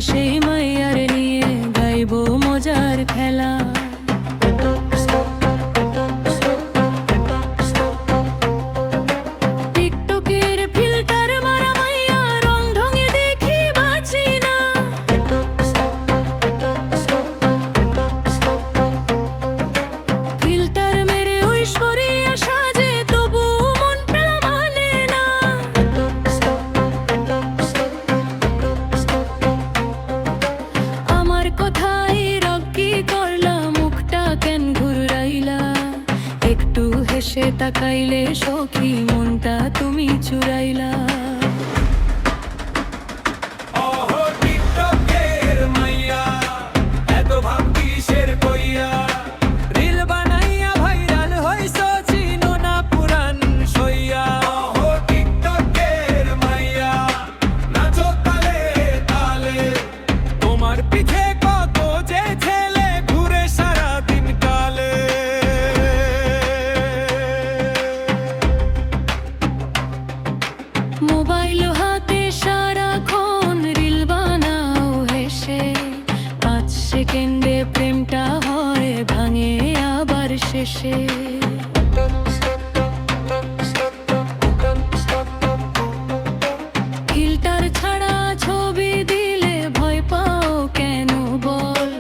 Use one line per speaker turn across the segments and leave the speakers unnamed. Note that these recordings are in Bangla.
সেই মাইয়ার নিয়ে গাইবো মজার খেলা। টিকটকের ফিল্টার মারা মাইয়া রং ঢঙে দেখি বাঁচি না। ফিল্টার মেরে ঐশ্বরিয়া সাজে তবু মনটা মানে না। আমার কথাই রকি করলা, মুখটা কেন ঘুরাইলা? একটু হেসে তাকাইলে সখী মনটা তুমি চুরাইলা। মোবাইল হাতে সারাক্ষণ রিল বানাও হেসে, 5 সেকেন্ডে প্রেমটা হয় ভাঙে আবার শেষে। ফিল্টার ছাড়া ছবি দিলে ভয় পাও কেন বল?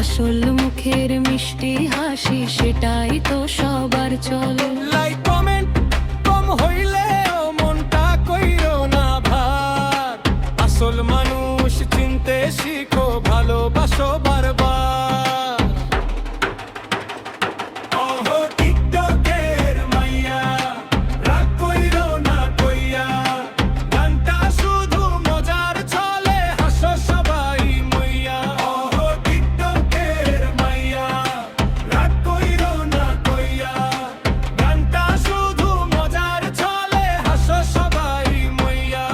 আসল মুখের মিষ্টি হাসি সেটাই তো সবার চল।
লাইক কমেন্ট কম হইলে আসল মানুষ চিনতে শিখো, ভালোবাসো বারবার। ওহো টিকটকের মাইয়া, রাগ কইরো না কইয়া, গানটা শুধু মজার ছলে, হাসো সবাই মইয়া। ওহো টিকটকের মাইয়া, রাগ কইরো না কইয়া, গানটা শুধু মজার ছলে, হাসো সবাই মইয়া।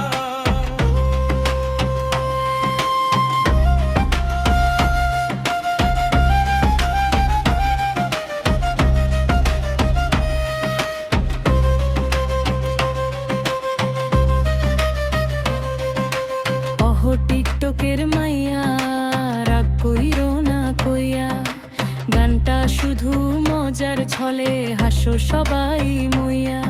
টিকটকের মাইয়া, রাগ কইরো না কইয়া, গানটা শুধু মজার ছলে, হাসো সবাই মইয়া।